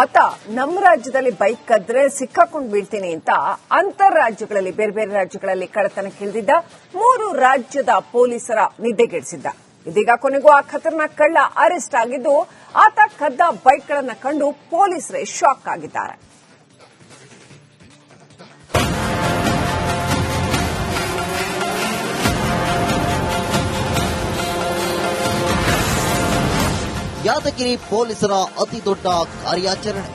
ಆತ ನಮ್ಮ ರಾಜ್ಯದಲ್ಲಿ ಬೈಕ್ ಕದ್ರೆ ಸಿಕ್ಕಾಕೊಂಡು ಬೀಳ್ತೀನಿ ಅಂತ ಅಂತಾರಾಜ್ಯಗಳಲ್ಲಿ ಬೇರೆ ರಾಜ್ಯಗಳಲ್ಲಿ ಕಳ್ಳತನಕ್ಕಿಳಿದಿದ್ದ 3 ರಾಜ್ಯದ ಪೊಲೀಸರ ನಿದ್ದೆಗೆಡಿಸಿದ್ದ. ಇದೀಗ ಕೊನೆಗೂ ಆ ಖತರ್ನಾಕ್ ಕಳ್ಳ ಅರೆಸ್ಟ್ ಆಗಿದ್ದು ಆತ ಕದ್ದ ಬೈಕ್ಗಳನ್ನು ಕಂಡು ಪೊಲೀಸರೇ ಶಾಕ್ ಆಗಿದ್ದಾರೆ. ಯಾದಗಿರಿ ಪೊಲೀಸರ ಅತಿ ದೊಡ್ಡ ಕಾರ್ಯಾಚರಣೆ.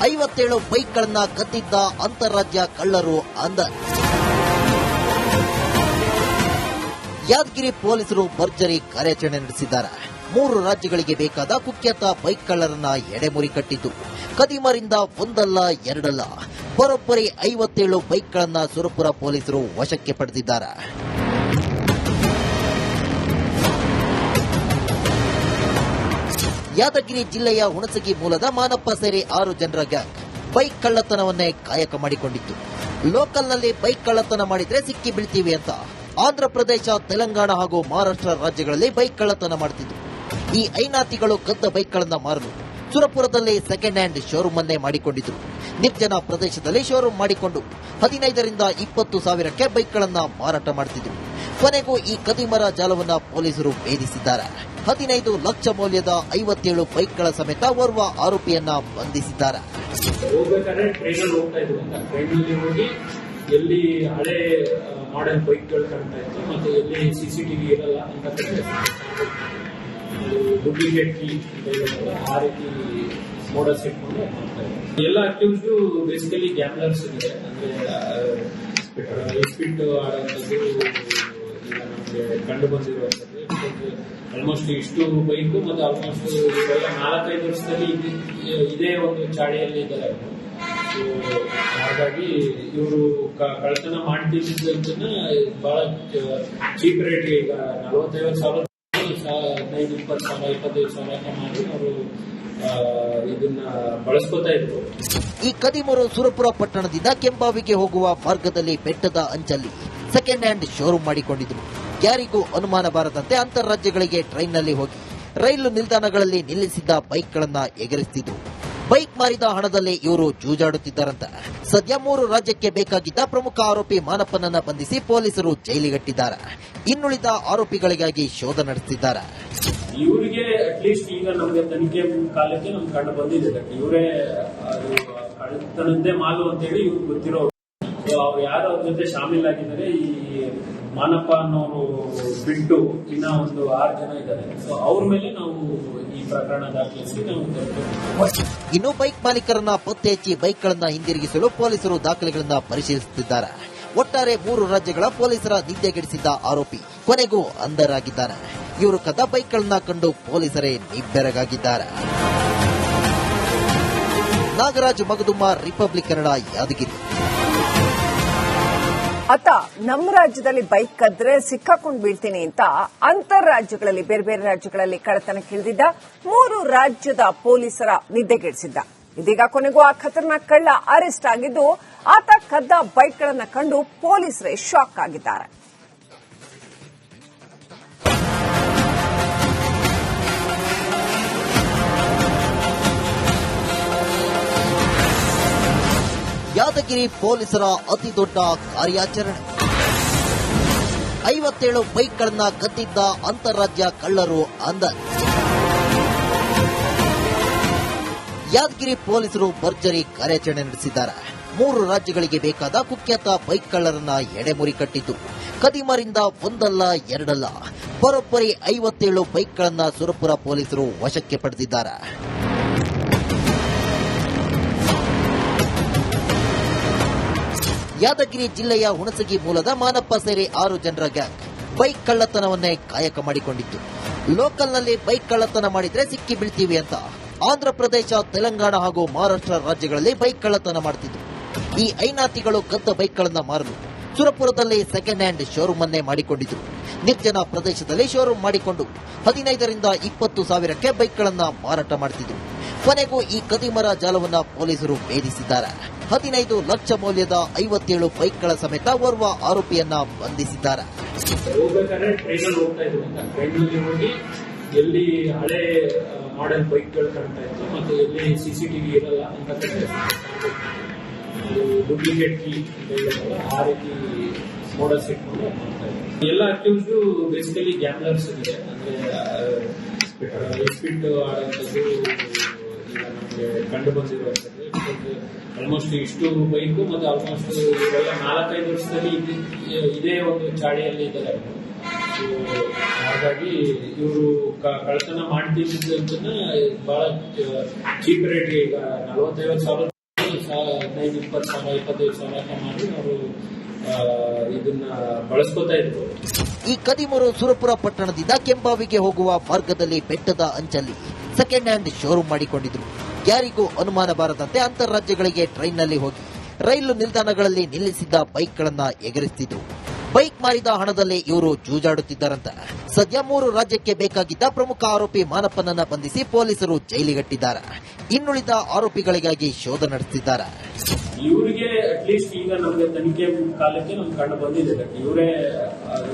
57 ಬೈಕ್ಗಳನ್ನ ಕದ್ದಿದ್ದ ಅಂತಾರಾಜ್ಯ ಕಳ್ಳರು ಅಂದರ್. ಯಾದಗಿರಿ ಪೊಲೀಸರು ಭರ್ಜರಿ ಕಾರ್ಯಾಚರಣೆ ನಡೆಸಿದ್ದಾರೆ. 3 ರಾಜ್ಯಗಳಿಗೆ ಬೇಕಾದ ಕುಖ್ಯಾತ ಬೈಕ್ ಕಳ್ಳರನ್ನ ಎಡೆಮುರಿ ಕಟ್ಟಿದ್ದು. ಕದಿಮರಿಂದ ಒಂದಲ್ಲ ಎರಡಲ್ಲ ಬರೋಬ್ಬರಿ 57 ಬೈಕ್ಗಳನ್ನ ಸುರಪುರ ಪೊಲೀಸರು ವಶಕ್ಕೆ ಪಡೆದಿದ್ದಾರೆ. ಯಾದಗಿರಿ ಜಿಲ್ಲೆಯ ಹುಣಸಗಿ ಮೂಲದ ಮಾನಪ್ಪ ಸೇರಿ 6 ಜನರ ಗ್ಯಾಂಗ್ ಬೈಕ್ ಕಳ್ಳತನವನ್ನೇ ಕಾಯಕ ಮಾಡಿಕೊಂಡಿತ್ತು. ಲೋಕಲ್ನಲ್ಲಿ ಬೈಕ್ ಕಳ್ಳತನ ಮಾಡಿದ್ರೆ ಸಿಕ್ಕಿ ಬೀಳ್ತೀವಿ ಅಂತ ಆಂಧ್ರಪ್ರದೇಶ, ತೆಲಂಗಾಣ ಹಾಗೂ ಮಹಾರಾಷ್ಟ್ರ ರಾಜ್ಯಗಳಲ್ಲಿ ಬೈಕ್ ಕಳ್ಳತನ ಮಾಡುತ್ತಿದ್ದು. ಈ ಐನಾತಿಗಳು ಕದ್ದ ಬೈಕ್ಗಳನ್ನು ಮಾರಲು ಸುರಪುರದಲ್ಲಿ ಸೆಕೆಂಡ್ ಹ್ಯಾಂಡ್ ಶೋರೂಮ್ ಅನ್ನೇ ಮಾಡಿಕೊಂಡಿದ್ರು. ನಿರ್ಜನ ಪ್ರದೇಶದಲ್ಲಿ ಶೋರೂಮ್ ಮಾಡಿಕೊಂಡು 15 ರಿಂದ 20 ಸಾವಿರಕ್ಕೆ ಬೈಕ್ಗಳನ್ನು ಮಾರಾಟ ಮಾಡುತ್ತಿದ್ರು. ಕೊನೆಗೂ ಈ ಕದಿಮರ ಜಾಲವನ್ನ ಪೊಲೀಸರು ಭೇದಿಸಿದ್ದಾರೆ. 15 ಲಕ್ಷ ಮೌಲ್ಯದ 57 ಬೈಕ್ಗಳ ಸಮೇತ ಓರ್ವ ಆರೋಪಿಯನ್ನ ಬಂಧಿಸಿದ್ದಾರೆ. ಎಲ್ಲಿ ಹಳೆ ಮಾಡೆಲ್ ಬೈಕ್ಗಳು ಕಾಣ್ತಾ ಇತ್ತು ಮತ್ತೆ ಎಲ್ಲಿ ಸಿಸಿಟಿವಿ ಇರಲ್ಲ ಅಂತ ಡೂಪ್ಲಿಕೇಟ್ ಕೀ ಆ ರೀತಿ ಮೋಡಲ್ಸ್ ಇಟ್ಕೊಂಡು ಎಲ್ಲ ಅಕ್ಯೂಸ್ಡ್ ಬೇಸಿಕಲಿ ಗ್ಯಾಮ್ಲರ್ಸ್ ಇದೆ. ಅಂದ್ರೆ ಸ್ಪಿಟ್ ಆಡುವಂಥದ್ದು ಈಗ ನಮಗೆ ಕಂಡು ಬಂದಿರುವಂಥದ್ದು. ಆಲ್ಮೋಸ್ಟ್ ಇಷ್ಟು ಬೈಕು ಮತ್ತೆ ಆಲ್ಮೋಸ್ಟ್ 4-5 ವರ್ಷದಲ್ಲಿ ಇದೇ ಒಂದು ಚಾಳಿಯಲ್ಲಿ ಇದ್ದಾರೆ. ಸೊ ಹಾಗಾಗಿ ಇವರು ಕಳ್ಳತನ ಮಾಡ್ತಿದ್ದನ್ನ ಬಹಳ ಚೀಪ್ ರೇಟ್, ಈಗ 45,000 15-20 ಸಾವಿರ 25 ಸಾವಿರ ಮಾಡಿ ಅವರು ಇದನ್ನ ಬಳಸ್ಕೊತಾ ಇದ್ರು. ಈ ಕದಿಮರು ಸುರಪುರ ಪಟ್ಟಣದಿಂದ ಕೆಂಬಾವಿಗೆ ಹೋಗುವ ಮಾರ್ಗದಲ್ಲಿ ಬೆಟ್ಟದ ಅಂಚಲ್ಲಿ ಸೆಕೆಂಡ್ ಹ್ಯಾಂಡ್ ಶೋರೂಮ್ ಮಾಡಿಕೊಂಡಿದ್ರು. ಯಾರಿಗೂ ಅನುಮಾನ ಬಾರದಂತೆ ಅಂತಾರಾಜ್ಯಗಳಿಗೆ ಟ್ರೈನ್ನಲ್ಲಿ ಹೋಗಿ ರೈಲು ನಿಲ್ದಾಣಗಳಲ್ಲಿ ನಿಲ್ಲಿಸಿದ್ದ ಬೈಕ್ಗಳನ್ನ ಎಗರಿಸುತ್ತಿದ್ರು. ಬೈಕ್ ಮಾರಿದ ಹಣದಲ್ಲಿ ಇವರು ಜೂಜಾಡುತ್ತಿದ್ದಾರಂತೆ. ಸದ್ಯ 3 ರಾಜ್ಯಕ್ಕೆ ಬೇಕಾಗಿದ್ದ ಪ್ರಮುಖ ಆರೋಪಿ ಮಾನಪ್ಪನನ್ನ ಬಂಧಿಸಿ ಪೊಲೀಸರು ಜೈಲಿಗಟ್ಟಿದ್ದಾರೆ. ಇನ್ನುಳಿದ ಆರೋಪಿಗಳಿಗಾಗಿ ಶೋಧ ನಡೆಸುತ್ತಿದ್ದಾರೆ. ಇವರಿಗೆ ಅಟ್ಲೀಸ್ಟ್ ಈಗ ನಮಗೆ ತನಿಖೆ ಕಾಲಕ್ಕೆ ನಮ್ಗೆ ಕಂಡು ಬಂದಿದೆ ಇವರೇ ಕಳ್ಳತನದ್ದೇ ಮಾಲು ಅಂತ ಹೇಳಿ ಇವ್ರಿಗೆ ಗೊತ್ತಿರೋರು. ಅವ್ರು ಯಾರು ಅವ್ರ ಜೊತೆ ಶಾಮೀಲಾಗಿದ್ದಾರೆ, ಈ ಮಾನಪ್ಪ ಅನ್ನೋರು ಬಿಟ್ಟು ಇನ್ನ ಒಂದು 6 ಜನ ಇದ್ದಾರೆ. ಸೊ ಅವ್ರ ಮೇಲೆ ನಾವು ಈ ಪ್ರಕರಣ ದಾಖಲಿಸಿ ನಾವು ಇನ್ನು ಬೈಕ್ ಮಾಲೀಕರನ್ನ ಪತ್ತೆ ಹಚ್ಚಿ ಬೈಕ್ಗಳನ್ನ ಹಿಂದಿರುಗಿಸಲು ಪೊಲೀಸರು ದಾಖಲೆಗಳನ್ನ ಪರಿಶೀಲಿಸುತ್ತಿದ್ದಾರೆ. ಒಟ್ಟಾರೆ 3 ರಾಜ್ಯಗಳ ಪೊಲೀಸರ ನಿದ್ದೆಗೆಡಿಸಿದ್ದ ಆರೋಪಿ ಕೊನೆಗೂ ಅಂಧರಾಗಿದ್ದಾರೆ. ಇವರು ಕದ್ದ ಬೈಕ್ಗಳನ್ನ ಕಂಡು ಪೊಲೀಸರೇ ನಿಬ್ಬೆರಗಾಗಿದ್ದಾರೆ. ನಾಗರಾಜ್ ಮಗದುಮ್ಮ, ರಿಪಬ್ಲಿಕ್ ಕನ್ನಡ, ಯಾದಗಿರಿ. ಆತ ನಮ್ಮ ರಾಜ್ಯದಲ್ಲಿ ಬೈಕ್ ಕದ್ರೆ ಸಿಕ್ಕಾಕೊಂಡು ಬೀಳ್ತೀನಿ ಅಂತ ಅಂತಾರಾಜ್ಯಗಳಲ್ಲಿ ಬೇರೆ ರಾಜ್ಯಗಳಲ್ಲಿ ಕಳ್ಳತನಕ್ಕಿಳಿದಿದ್ದ 3 ರಾಜ್ಯದ ಪೊಲೀಸರ ನಿದ್ದೆಗೆಡಿಸಿದ್ದ. ಇದೀಗ ಕೊನೆಗೂ ಆ ಖತರ್ನಾಕ್ ಕಳ್ಳ ಅರೆಸ್ಟ್ ಆಗಿದ್ದು ಆತ ಕದ್ದ ಬೈಕ್ಗಳನ್ನು ಕಂಡು ಪೊಲೀಸರೇ ಶಾಕ್ ಆಗಿದ್ದಾರೆ. ಯಾದಗಿರಿ ಪೊಲೀಸರ ಅತಿ ದೊಡ್ಡ ಕಾರ್ಯಾಚರಣೆ. 57 ಬೈಕ್ಗಳನ್ನ ಕದ್ದಿದ್ದ ಅಂತಾರಾಜ್ಯ ಕಳ್ಳರು ಅಂದರ್. ಯಾದಗಿರಿ ಪೊಲೀಸರು ಭರ್ಜರಿ ಕಾರ್ಯಾಚರಣೆ ನಡೆಸಿದ್ದಾರೆ. 3 ರಾಜ್ಯಗಳಿಗೆ ಬೇಕಾದ ಕುಖ್ಯಾತ ಬೈಕ್ ಕಳ್ಳರನ್ನ ಎಡೆಮುರಿ ಕಟ್ಟಿದ್ದು. ಕದಿಮರಿಂದ ಒಂದಲ್ಲ ಎರಡಲ್ಲ ಬರೋಬ್ಬರಿ 57 ಬೈಕ್ಗಳನ್ನ ಸುರಪುರ ಪೊಲೀಸರು ವಶಕ್ಕೆ ಪಡೆದಿದ್ದಾರೆ. ಯಾದಗಿರಿ ಜಿಲ್ಲೆಯ ಹುಣಸಗಿ ಮೂಲದ ಮಾನಪ್ಪ ಸೇರಿ 6 ಜನರ ಗ್ಯಾಂಗ್ ಬೈಕ್ ಕಳ್ಳತನವನ್ನೇ ಕಾಯಕ ಮಾಡಿಕೊಂಡಿತ್ತು. ಲೋಕಲ್ನಲ್ಲಿ ಬೈಕ್ ಕಳ್ಳತನ ಮಾಡಿದ್ರೆ ಸಿಕ್ಕಿ ಬೀಳ್ತೀವಿ ಅಂತ ಆಂಧ್ರಪ್ರದೇಶ, ತೆಲಂಗಾಣ ಹಾಗೂ ಮಹಾರಾಷ್ಟ್ರ ರಾಜ್ಯಗಳಲ್ಲಿ ಬೈಕ್ ಕಳ್ಳತನ ಮಾಡುತ್ತಿದ್ರು. ಈ ಐನಾತಿಗಳು ಕದ್ದ ಬೈಕ್ಗಳನ್ನ ಮಾರಲು ಸುರಪುರದಲ್ಲಿ ಸೆಕೆಂಡ್ ಹ್ಯಾಂಡ್ ಶೋರೂಮ್ ಅನ್ನೇ ಮಾಡಿಕೊಂಡಿದ್ರು. ನಿರ್ಜನ ಪ್ರದೇಶದಲ್ಲಿ ಶೋರೂಮ್ ಮಾಡಿಕೊಂಡು 15 ರಿಂದ 20 ಸಾವಿರಕ್ಕೆ ಬೈಕ್ಗಳನ್ನ ಮಾರಾಟ ಮಾಡುತ್ತಿದ್ರು. ಕೊನೆಗೂ ಈ ಕದಿಮರ ಜಾಲವನ್ನ ಪೊಲೀಸರು ಭೇದಿಸಿದ್ದಾರೆ. 15 ಲಕ್ಷ ಮೌಲ್ಯದ 57 ಬೈಕ್ಗಳ ಸಮೇತ ಓರ್ವ ಆರೋಪಿಯನ್ನ ಬಂಧಿಸಿದ್ದಾರೆ. ಹೋಗ್ಬೇಕಾದ್ರೆ ಟ್ರೈನಲ್ಲಿ ಹೋಗ್ತಾ ಇದ್ರು. ಟ್ರೈನಲ್ಲಿ ಹೋಗಿ ಎಲ್ಲಿ ಹಳೆ ಮಾಡೆಲ್ ಬೈಕ್ಗಳು ಕಾಣ್ತಾ ಇತ್ತು, ಮತ್ತೆ ಎಲ್ಲಿ CCTV ಇರಲ್ಲ ಅಂತ ಡೂಪ್ಲಿಕೇಟ್ ಕೀ ಅಂತ ಹೇಳಿದ್ರಲ್ಲ, ಆ ರೀತಿ ಮೋಡಲ್ಸ್ ಇಟ್ಕೊಂಡು ಮಾಡ್ತಾ ಇತ್ತು. ಎಲ್ಲ ಅಕ್ಯೂಸ್ಡ್ ಬೇಸಿಕಲಿ ಗ್ಯಾಮ್ಲರ್ಸ್ ಇದೆ, ಅಂದ್ರೆ ಸ್ಪಿಟ್ ಆಡುವಂಥದ್ದು ಈಗ ನಮಗೆ ಕಂಡು ಬಂದಿರುವಂಥದ್ದು. ಆಲ್ಮೋಸ್ಟ್ ಇಷ್ಟು ಬೈಕು ಮತ್ತೆ ಆಲ್ಮೋಸ್ಟ್ ಇವೆಲ್ಲ 4-5 ವರ್ಷದಲ್ಲಿ ಇದೇ ಒಂದು ಚಾಳಿಯಲ್ಲಿ ಇದ್ದಾರೆ. ಹಾಗಾಗಿ ಇವರು ಕಳ್ಳತನ ಮಾಡ್ತಿದ್ದನ್ನ ಬಹಳ ಚೀಪ್ ರೇಟ್, ಈಗ 40-50 ಸಾವಿರ, 15-20 ಸಾವಿರ, 25 ಸಾವಿರ ಮಾಡಿ ಅವರು ಇದನ್ನ ಬಳಸ್ಕೊತಾ ಇದ್ರು. ಈ ಕದಿಮರು ಸುರಪುರ ಪಟ್ಟಣದಿಂದ ಕೆಂಬಾವಿಗೆ ಹೋಗುವ ಮಾರ್ಗದಲ್ಲಿ ಬೆಟ್ಟದ ಅಂಚಲ್ಲಿ ಸೆಕೆಂಡ್ ಹ್ಯಾಂಡ್ ಶೋರೂಮ್ ಮಾಡಿಕೊಂಡಿದ್ರು. ಯಾರಿಗೂ ಅನುಮಾನ ಬಾರದಂತೆ ಅಂತಾರಾಜ್ಯಗಳಿಗೆ ಟ್ರೈನ್ನಲ್ಲಿ ಹೋಗಿ ರೈಲು ನಿಲ್ದಾಣಗಳಲ್ಲಿ ನಿಲ್ಲಿಸಿದ್ದ ಬೈಕ್ಗಳನ್ನ ಎಗರಿಸುತ್ತಿದ್ರು. ಬೈಕ್ ಮಾರಿದ ಹಣದಲ್ಲಿ ಇವರು ಜೂಜಾಡುತ್ತಿದ್ದಾರಂತ. ಸದ್ಯ 3 ರಾಜ್ಯಕ್ಕೆ ಬೇಕಾಗಿದ್ದ ಪ್ರಮುಖ ಆರೋಪಿ ಮಾನಪ್ಪನನ್ನ ಬಂಧಿಸಿ ಪೊಲೀಸರು ಜೈಲಿಗಟ್ಟಿದ್ದಾರೆ. ಇನ್ನುಳಿದ ಆರೋಪಿಗಳಿಗಾಗಿ ಶೋಧ ನಡೆಸುತ್ತಿದ್ದಾರೆ. ಇವರಿಗೆ ಅಟ್ಲೀಸ್ಟ್ ಈಗ ನಮಗೆ ತನಿಖೆ ಕಾಲಕ್ಕೆ ನಮ್ಗೆ ಕಂಡು ಬಂದಿದೆ, ಇವರೇ ಅದು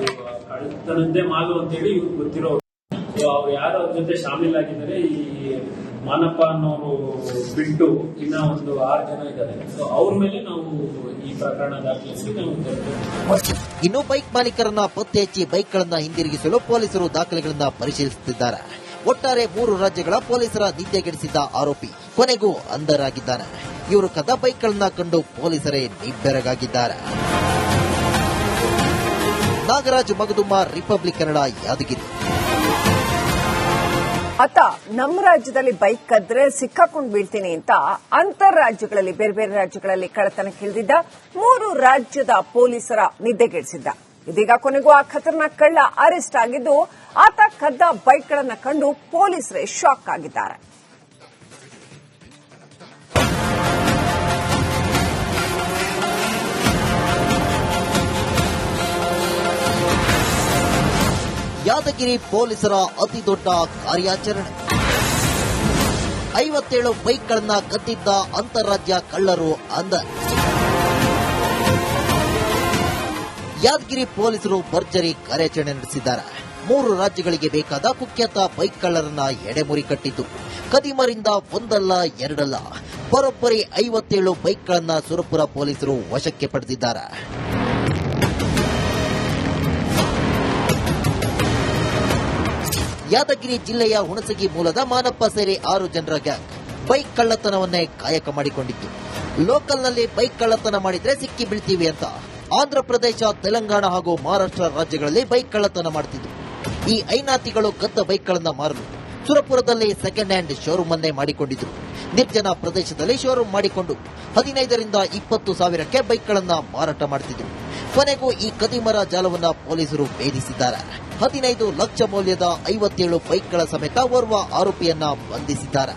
ಕಳ್ಳತನದ್ದೇ ಮಾಲು ಅಂತೇಳಿ ಇವ್ರಿಗೆ ಗೊತ್ತಿರೋರು. ಅವ್ರು ಯಾರು ಅವ್ರ ಜೊತೆ ಶಾಮೀಲಾಗಿದ್ದಾರೆ, ಈ ಮಾನಪ್ಪ ಅನ್ನೋರು ಬಿಟ್ಟು ಇನ್ನ ಒಂದು 6 ಜನ ಇದ್ದಾರೆ. ಸೊ ಅವ್ರ ಮೇಲೆ ನಾವು ಈ ಪ್ರಕರಣ ದಾಖಲಿಸಿ ನಾವು ಇನ್ನು ಬೈಕ್ ಮಾಲೀಕರನ್ನ ಪತ್ತೆ ಹಚ್ಚಿ ಬೈಕ್ಗಳನ್ನ ಹಿಂದಿರುಗಿಸಲು ಪೊಲೀಸರು ದಾಖಲೆಗಳನ್ನ ಪರಿಶೀಲಿಸುತ್ತಿದ್ದಾರೆ. ಒಟ್ಟಾರೆ 3 ರಾಜ್ಯಗಳ ಪೊಲೀಸರ ನಿದ್ದೆಗೆಡಿಸಿದ್ದ ಆರೋಪಿ ಕೊನೆಗೂ ಅಂಧರಾಗಿದ್ದಾನೆ. ಇವರು ಕದ್ದ ಬೈಕ್ಗಳನ್ನ ಕಂಡು ಪೊಲೀಸರೇ ನಿಬ್ಬೆರಗಾಗಿದ್ದಾರೆ. ನಾಗರಾಜ್ ಮಗದುಮ್ಮ, ರಿಪಬ್ಲಿಕ್ ಕನ್ನಡ, ಯಾದಗಿರಿ. ಆತ ನಮ್ಮ ರಾಜ್ಯದಲ್ಲಿ ಬೈಕ್ ಕದ್ರೆ ಸಿಕ್ಕಾಕೊಂಡು ಬೀಳ್ತೀನಿ ಅಂತ ಅಂತಾರಾಜ್ಯಗಳಲ್ಲಿ ಬೇರೆ ಬೇರೆ ರಾಜ್ಯಗಳಲ್ಲಿ ಕಳ್ಳತನಕ್ಕಿಳಿದಿದ್ದ 3 ರಾಜ್ಯದ ಪೊಲೀಸರ ನಿದ್ದೆಗೆಡಿಸಿದ್ದ. ಇದೀಗ ಕೊನೆಗೂ ಆ ಖತರ್ನಾಕ್ ಕಳ್ಳ ಅರೆಸ್ಟ್ ಆಗಿದ್ದು, ಆತ ಕದ್ದ ಬೈಕ್ಗಳನ್ನ ಕಂಡು ಪೊಲೀಸರೇ ಶಾಕ್ ಆಗಿದ್ದಾರೆ. ಯಾದಗಿರಿ ಪೊಲೀಸರ ಅತಿ ದೊಡ್ಡ ಕಾರ್ಯಾಚರಣೆ. 57 ಬೈಕ್ಗಳನ್ನ ಕದ್ದಿದ್ದ ಅಂತಾರಾಜ್ಯ ಕಳ್ಳರು ಅಂದ. ಯಾದಗಿರಿ ಪೊಲೀಸರು ಭರ್ಜರಿ ಕಾರ್ಯಾಚರಣೆ ನಡೆಸಿದ್ದಾರೆ. 3 ರಾಜ್ಯಗಳಿಗೆ ಬೇಕಾದ ಕುಖ್ಯಾತ ಬೈಕ್ ಕಳ್ಳರನ್ನ ಎಡೆಮುರಿ ಕಟ್ಟಿದ್ದು. ಕದಿಮರಿಂದ ಒಂದಲ್ಲ ಎರಡಲ್ಲ ಬರೋಬ್ಬರಿ 57 ಬೈಕ್ಗಳನ್ನ ಸುರಪುರ ಪೊಲೀಸರು ವಶಕ್ಕೆ ಪಡೆದಿದ್ದಾರೆ. ಯಾದಗಿರಿ ಜಿಲ್ಲೆಯ ಹುಣಸಗಿ ಮೂಲದ ಮಾನಪ್ಪ ಸೇರಿ 6 ಜನರ ಗ್ಯಾಂಗ್ ಬೈಕ್ ಕಳ್ಳತನವನ್ನೇ ಕಾಯಕ ಮಾಡಿಕೊಂಡಿತ್ತು. ಲೋಕಲ್ನಲ್ಲಿ ಬೈಕ್ ಕಳ್ಳತನ ಮಾಡಿದ್ರೆ ಸಿಕ್ಕಿ ಬೀಳ್ತೀವಿ ಅಂತ ಆಂಧ್ರಪ್ರದೇಶ, ತೆಲಂಗಾಣ ಹಾಗೂ ಮಹಾರಾಷ್ಟ್ರ ರಾಜ್ಯಗಳಲ್ಲಿ ಬೈಕ್ ಕಳ್ಳತನ ಮಾಡುತ್ತಿದ್ದು. ಈ ಐನಾತಿಗಳು ಕದ್ದ ಬೈಕ್ಗಳನ್ನ ಮಾರಲು ಸುರಪುರದಲ್ಲಿ ಸೆಕೆಂಡ್ ಹ್ಯಾಂಡ್ ಶೋರೂಮ್ ಅನ್ನೇ ಮಾಡಿಕೊಂಡಿದ್ರು. ನಿರ್ಜನ ಪ್ರದೇಶದಲ್ಲಿ ಶೋರೂಮ್ ಮಾಡಿಕೊಂಡು 15ರಿಂದ 20 ಸಾವಿರಕ್ಕೆ ಬೈಕ್ಗಳನ್ನ ಮಾರಾಟ ಮಾಡುತ್ತಿದ್ರು. ಕೊನೆಗೂ ಈ ಕದಿಮರ ಜಾಲವನ್ನ ಪೊಲೀಸರು ಭೇದಿಸಿದ್ದಾರೆ. 15 ಲಕ್ಷ ಮೌಲ್ಯದ 57 ಬೈಕ್ಗಳ ಸಮೇತ ಓರ್ವ ಆರೋಪಿಯನ್ನ ಬಂಧಿಸಿದ್ದಾರೆ.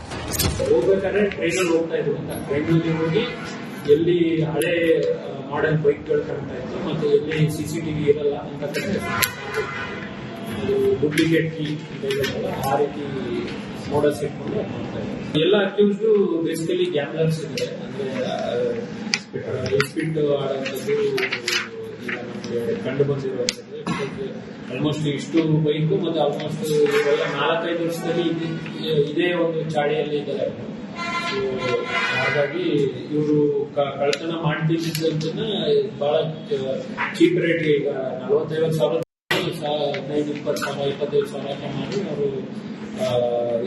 ಹೋಗ್ಬೇಕಾದ್ರೆ ಟ್ರೈನಲ್ಲಿ ಹೋಗ್ತಾ ಇದ್ರು ಅಂತ, ಟ್ರೈನಲ್ಲಿ ಹೋಗಿ ಎಲ್ಲಿ ಹಳೆ ಮಾಡೆಲ್ ಬೈಕ್ಗಳು ಕಾಣ್ತಾ ಇತ್ತು, ಮತ್ತೆ ಎಲ್ಲಿ CCTV ಇರಲ್ಲ ಅಂತ ಡೂಪ್ಲಿಕೇಟ್ ಕೀ ಅಂತ ಹೇಳಿದ್ರಲ್ಲ, ಆ ರೀತಿ ಮೋಡಲ್ಸ್ ಇಟ್ಕೊಂಡು ಮಾಡ್ತಾ ಇದ್ರು. ಎಲ್ಲ ಅಕ್ಯೂಸ್ಡ್ ಬೇಸಿಕಲಿ ಗ್ಯಾಮ್ಲರ್ಸ್ ಇದೆ, ಅಂದ್ರೆ ಸ್ಪಿಟ್ ಆಡುವಂಥದ್ದು ಈಗ ನಮಗೆ ಕಂಡು ಬಂದಿರುವಂಥದ್ದು. ಆಲ್ಮೋಸ್ಟ್ ಇಷ್ಟು ಬೈಕು ಮತ್ತೆ ಆಲ್ಮೋಸ್ಟ್ ಇವೆಲ್ಲ 4-5 ವರ್ಷದಲ್ಲಿ ಇದೇ ಒಂದು ಚಾಳಿಯಲ್ಲಿ ಇದ್ದಾರೆ. ಹಾಗಾಗಿ ಇವರು ಕಳ್ಳತನ ಮಾಡ್ತಿದ್ದನ್ನ ಬಹಳ ಚೀಪ್ ರೇಟ್, ಈಗ 40-50 ಸಾವಿರ, 15-20 ಸಾವಿರ, 25 ಸಾವಿರ ಮಾಡಿ ಅವರು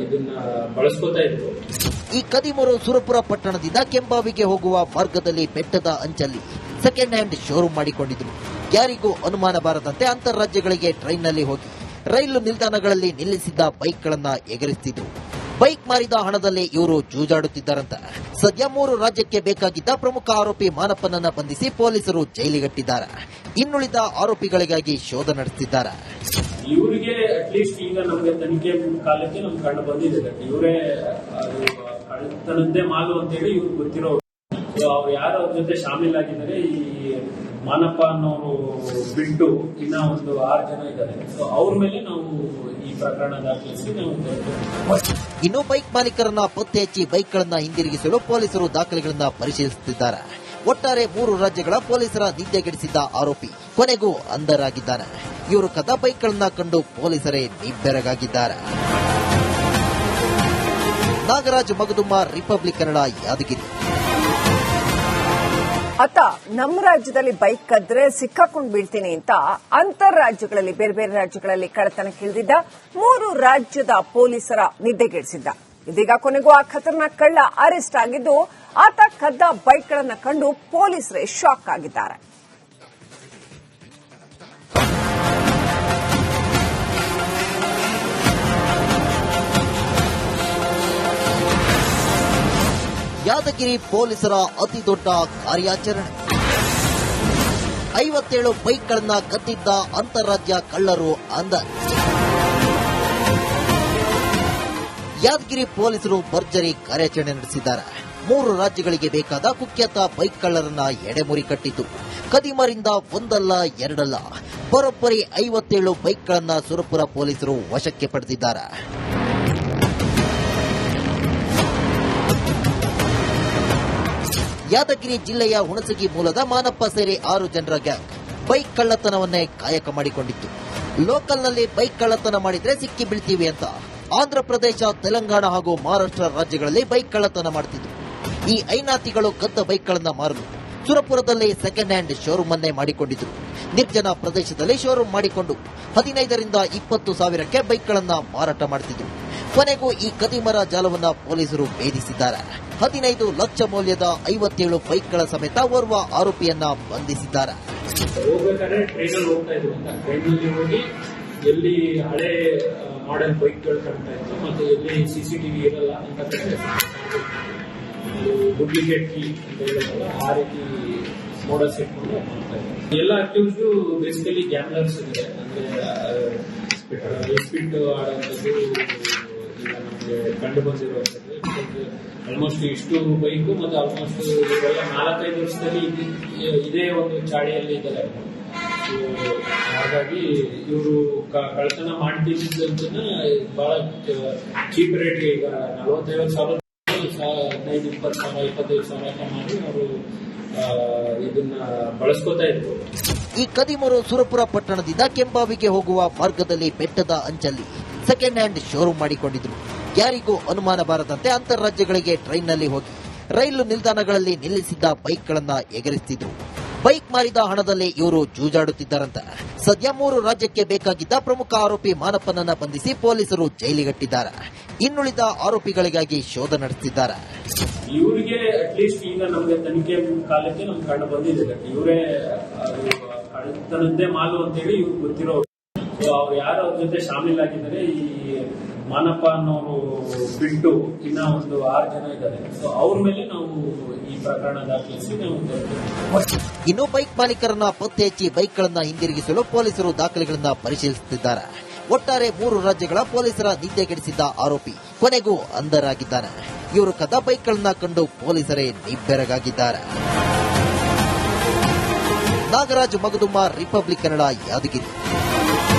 ಇದನ್ನ ಬಳಸ್ಕೊತಾ ಇದ್ರು. ಈ ಕದಿಮರು ಸುರಪುರ ಪಟ್ಟಣದಿಂದ ಕೆಂಬಾವಿಗೆ ಹೋಗುವ ಮಾರ್ಗದಲ್ಲಿ ಬೆಟ್ಟದ ಅಂಚಲ್ಲಿ ಸೆಕೆಂಡ್ ಹ್ಯಾಂಡ್ ಶೋರೂಮ್ ಮಾಡಿಕೊಂಡಿದ್ರು. ಯಾರಿಗೂ ಅನುಮಾನ ಬಾರದಂತೆ ಅಂತಾರಾಜ್ಯಗಳಿಗೆ ಟ್ರೈನ್ನಲ್ಲಿ ಹೋಗಿ ರೈಲು ನಿಲ್ದಾಣಗಳಲ್ಲಿ ನಿಲ್ಲಿಸಿದ್ದ ಬೈಕ್ಗಳನ್ನ ಎಗರಿಸುತ್ತಿದ್ರು. ಬೈಕ್ ಮಾರಿದ ಹಣದಲ್ಲಿ ಇವರು ಜೂಜಾಡುತ್ತಿದ್ದಾರಂತ. ಸದ್ಯ 3 ರಾಜ್ಯಕ್ಕೆ ಬೇಕಾಗಿದ್ದ ಪ್ರಮುಖ ಆರೋಪಿ ಮಾನಪ್ಪನನ್ನ ಬಂಧಿಸಿ ಪೊಲೀಸರು ಜೈಲಿಗಟ್ಟಿದ್ದಾರೆ. ಇನ್ನುಳಿದ ಆರೋಪಿಗಳಿಗಾಗಿ ಶೋಧ ನಡೆಸುತ್ತಿದ್ದಾರೆ. ಇವರಿಗೆ ಅಟ್ಲೀಸ್ಟ್ ಈಗ ನಮಗೆ ತನಿಖೆ ಕಾಲಕ್ಕೆ ನಮ್ಗೆ ಕಂಡು ಬಂದಿದೆ, ಇವರೇ ಅದು ಕಳ್ಳತನದ್ದೇ ಮಾಲು ಅಂತೇಳಿ ಇವ್ರಿಗೆ ಗೊತ್ತಿರೋರು. ಅವ್ರು ಯಾರು ಅವ್ರ ಜೊತೆ ಶಾಮೀಲಾಗಿದ್ದಾರೆ, ಈ ಮಾನಪ್ಪ ಅನ್ನೋರು ಬಿಟ್ಟು ಇನ್ನ ಒಂದು 6 ಜನ ಇದ್ದಾರೆ. ಸೊ ಅವ್ರ ಮೇಲೆ ನಾವು ಈ ಪ್ರಕರಣ ದಾಖಲಿಸಿ ನಾವು ಇನ್ನು ಬೈಕ್ ಮಾಲೀಕರನ್ನ ಪತ್ತೆ ಹಚ್ಚಿ ಬೈಕ್ಗಳನ್ನ ಹಿಂದಿರುಗಿಸಲು ಪೊಲೀಸರು ದಾಖಲೆಗಳನ್ನ ಪರಿಶೀಲಿಸುತ್ತಿದ್ದಾರೆ. ಒಟ್ಟಾರೆ 3 ರಾಜ್ಯಗಳ ಪೊಲೀಸರ ನಿದ್ದೆಗೆಡಿಸಿದ್ದ ಆರೋಪಿ ಕೊನೆಗೂ ಅಂಧರಾಗಿದ್ದಾನೆ. ಇವರು ಕದ್ದ ಬೈಕ್ಗಳನ್ನ ಕಂಡು ಪೊಲೀಸರೇ ನಿಬ್ಬೆರಗಾಗಿದ್ದಾರೆ. ನಾಗರಾಜ್ ಮಗದುಮ್ಮ, ರಿಪಬ್ಲಿಕ್ ಕನ್ನಡ, ಯಾದಗಿರಿ. ಆತ ನಮ್ಮ ರಾಜ್ಯದಲ್ಲಿ ಬೈಕ್ ಕದ್ರೆ ಸಿಕ್ಕಾಕೊಂಡು ಬೀಳ್ತೀನಿ ಅಂತ ಅಂತರ್ ರಾಜ್ಯಗಳಲ್ಲಿ ಬೇರೆ ಬೇರೆ ರಾಜ್ಯಗಳಲ್ಲಿ ಕಳ್ಳತನಕ್ಕಿಳಿದಿದ್ದ 3 ರಾಜ್ಯದ ಪೊಲೀಸರ ನಿದ್ದೆಗೆಡಿಸಿದ್ದ. ಇದೀಗ ಕೊನೆಗೂ ಆ ಖತರ್ನಾಕ್ ಕಳ್ಳ ಅರೆಸ್ಟ್ ಆಗಿದ್ದು, ಆತ ಕದ್ದ ಬೈಕ್ಗಳನ್ನು ಕಂಡು ಪೊಲೀಸರೇ ಶಾಕ್ ಆಗಿದ್ದಾರೆ. ಯಾದಗಿರಿ ಪೊಲೀಸರ ಅತಿ ದೊಡ್ಡ ಕಾರ್ಯಾಚರಣೆ. 57 ಬೈಕ್ಗಳನ್ನ ಕದ್ದಿದ್ದ ಅಂತಾರಾಜ್ಯ ಕಳ್ಳರು ಅಂದರ್. ಯಾದಗಿರಿ ಪೊಲೀಸರು ಭರ್ಜರಿ ಕಾರ್ಯಾಚರಣೆ ನಡೆಸಿದ್ದಾರೆ. 3 ರಾಜ್ಯಗಳಿಗೆ ಬೇಕಾದ ಕುಖ್ಯಾತ ಬೈಕ್ ಕಳ್ಳರನ್ನ ಎಡೆಮುರಿ ಕಟ್ಟಿತು. ಕದಿಮರಿಂದ ಒಂದಲ್ಲ ಎರಡಲ್ಲ ಬರೋಬ್ಬರಿ 57 ಬೈಕ್ಗಳನ್ನ ಸುರಪುರ ಪೊಲೀಸರು ವಶಕ್ಕೆ ಪಡೆದಿದ್ದಾರೆ. ಯಾದಗಿರಿ ಜಿಲ್ಲೆಯ ಹುಣಸಗಿ ಮೂಲದ ಮಾನಪ್ಪ ಸೇರಿ 6 ಜನರ ಗ್ಯಾಂಗ್ ಬೈಕ್ ಕಳ್ಳತನವನ್ನೇ ಕಾಯಕ ಮಾಡಿಕೊಂಡಿತ್ತು. ಲೋಕಲ್ನಲ್ಲಿ ಬೈಕ್ ಕಳ್ಳತನ ಮಾಡಿದ್ರೆ ಸಿಕ್ಕಿ ಬೀಳ್ತೀವಿ ಅಂತ ಆಂಧ್ರಪ್ರದೇಶ, ತೆಲಂಗಾಣ ಹಾಗೂ ಮಹಾರಾಷ್ಟ್ರ ರಾಜ್ಯಗಳಲ್ಲಿ ಬೈಕ್ ಕಳ್ಳತನ ಮಾಡುತ್ತಿದ್ರು. ಈ ಐನಾತಿಗಳು ಕದ್ದ ಬೈಕ್ಗಳನ್ನ ಮಾರಲು ಸುರಪುರದಲ್ಲಿ ಸೆಕೆಂಡ್ ಹ್ಯಾಂಡ್ ಶೋರೂಮ್ ಅನ್ನೇ ಮಾಡಿಕೊಂಡಿದ್ರು. ನಿರ್ಜನ ಪ್ರದೇಶದಲ್ಲಿ ಶೋರೂಮ್ ಮಾಡಿಕೊಂಡು 15 ರಿಂದ 20 ಸಾವಿರಕ್ಕೆ ಬೈಕ್ಗಳನ್ನ ಮಾರಾಟ ಮಾಡುತ್ತಿದ್ರು. ಕೊನೆಗೂ ಈ ಕದಿಮರ ಜಾಲವನ್ನ ಪೊಲೀಸರು ಭೇದಿಸಿದ್ದಾರೆ. 15 ಲಕ್ಷ ಮೌಲ್ಯದ 57 ಬೈಕ್ಗಳ ಸಮೇತ ಓರ್ವ ಆರೋಪಿಯನ್ನ ಬಂಧಿಸಿದ್ದಾರೆ. ಹೋಗ್ಬೇಕಾದ್ರೆ ಟ್ರೈನಲ್ಲಿ ಹೋಗ್ತಾ ಇದ್ರು ಅಂತ ಟ್ರೈನಲ್ಲಿ ಹೋಗಿ ಎಲ್ಲಿ ಹಳೆ ಮಾಡೆಲ್ ಬೈಕ್ಗಳು ಕಾಣ್ತಾ ಇತ್ತು ಮತ್ತೆ ಎಲ್ಲಿ ಸಿಸಿಟಿವಿ ಇರಲ್ಲ ಅಂತ ಡೂಪ್ಲಿಕೇಟ್ ಕೀ ಅಂತ ಹೇಳೋದಲ್ಲ, ಆ ರೀತಿ ಮೋಡಸ್ ಇಟ್ಕೊಂಡು ಮಾಡ್ತಾ ಇದ್ರು. ಎಲ್ಲ ಅಕ್ಯೂಸ್ ಬೇಸಿಕಲಿ ಗ್ಯಾಮ್ಲರ್ಸ್ ಇದೆ. ಅಂದ್ರೆ ಸ್ಪಿಟ್ ಆಡುವಂಥದ್ದು ಈಗ ನಮಗೆ ಕಂಡು ಬಂದಿರುವಂಥದ್ದು. ಆಲ್ಮೋಸ್ಟ್ ಇಷ್ಟು ಬೈಕು ಮತ್ತು ಆಲ್ಮೋಸ್ಟ್ ಇವೆಲ್ಲ 4-5 ವರ್ಷದಲ್ಲಿ ಇದೇ ಒಂದು ಚಾಳಿಯಲ್ಲಿ ಇದ್ದಾರೆ. ಹಾಗಾಗಿ ಇವರು ಕಳ್ಳತನ ಮಾಡ್ತಿದ್ದನ್ನ ಬಹಳ ಚೀಪ್ ರೇಟ್ಗೆ ಈಗ 45 ಸಾವಿರ 15-20 ಸಾವಿರ 25 ಸಾವಿರ ಅಂತ ಮಾಡಿ ಅವರು ಇದನ್ನ ಬಳಸ್ಕೋತಾ ಇದ್ರು. ಈ ಕದಿಮರು ಸುರಪುರ ಪಟ್ಟಣದಿಂದ ಕೆಂಬಾವಿಗೆ ಹೋಗುವ ಮಾರ್ಗದಲ್ಲಿ ಬೆಟ್ಟದ ಅಂಚಲ್ಲಿ ಸೆಕೆಂಡ್ ಹ್ಯಾಂಡ್ ಶೋರೂಮ್ ಮಾಡಿಕೊಂಡಿದ್ರು. ಯಾರಿಗೂ ಅನುಮಾನ ಬಾರದಂತೆ ಅಂತಾರಾಜ್ಯಗಳಿಗೆ ಟ್ರೈನ್ನಲ್ಲಿ ಹೋಗಿ ರೈಲು ನಿಲ್ದಾಣಗಳಲ್ಲಿ ನಿಲ್ಲಿಸಿದ್ದ ಬೈಕ್ಗಳನ್ನ ಎಗರಿಸುತ್ತಿದ್ರು. ಬೈಕ್ ಮಾರಿದ ಹಣದಲ್ಲಿ ಇವರು ಜೂಜಾಡುತ್ತಿದ್ದಾರಂತೆ. ಸದ್ಯ 3 ರಾಜ್ಯಕ್ಕೆ ಬೇಕಾಗಿದ್ದ ಪ್ರಮುಖ ಆರೋಪಿ ಮಾನಪ್ಪನನ್ನ ಬಂಧಿಸಿ ಪೊಲೀಸರು ಜೈಲಿಗಟ್ಟಿದ್ದಾರೆ. ಇನ್ನುಳಿದ ಆರೋಪಿಗಳಿಗಾಗಿ ಶೋಧ ನಡೆಸುತ್ತಿದ್ದಾರೆ. ಇವರಿಗೆ ಅಟ್ಲೀಸ್ಟ್ ಈಗ ನಮಗೆ ತನಿಖೆ ಕಾಲಕ್ಕೆ ನಮ್ಗೆ ಕಂಡು ಬಂದಿದೆ. ಇವರೇ ಕಳ್ಳತನದ್ದೇ ಮಾಲು ಅಂತೇಳಿ ಇವ್ರಿಗೆ ಗೊತ್ತಿರೋ ಅವ್ರು ಯಾರು ಅವ್ರ ಜೊತೆ ಶಾಮೀಲಾಗಿದ್ದಾರೆ. ಈ ಮಾನಪ್ಪ ಅನ್ನೋರು ಬಿಟ್ಟು ಇನ್ನ ಒಂದು 6 ಜನ ಇದ್ದಾರೆ. ಸೊ ಅವ್ರ ಮೇಲೆ ನಾವು ಈ ಪ್ರಕರಣ ದಾಖಲಿಸಿ ನಾವು ಇನ್ನು ಬೈಕ್ ಮಾಲೀಕರನ್ನ ಪತ್ತೆ ಹಚ್ಚಿ ಬೈಕ್ಗಳನ್ನ ಹಿಂದಿರುಗಿಸಲು ಪೊಲೀಸರು ದಾಖಲೆಗಳನ್ನ ಪರಿಶೀಲಿಸುತ್ತಿದ್ದಾರೆ. ಒಟ್ಟಾರೆ 3 ರಾಜ್ಯಗಳ ಪೊಲೀಸರ ನಿದ್ದೆಗೆಡಿಸಿದ್ದ ಆರೋಪಿ ಕೊನೆಗೂ ಅಂಧರಾಗಿದ್ದಾನೆ. ಇವರು ಕದ್ದ ಬೈಕ್ಗಳನ್ನ ಕಂಡು ಪೊಲೀಸರೇ ನಿಬ್ಬೆರಗಾಗಿದ್ದಾರೆ. ನಾಗರಾಜ್ ಮಗದುಮ್ಮ, ರಿಪಬ್ಲಿಕ್ ಕನ್ನಡ, ಯಾದಗಿರಿ.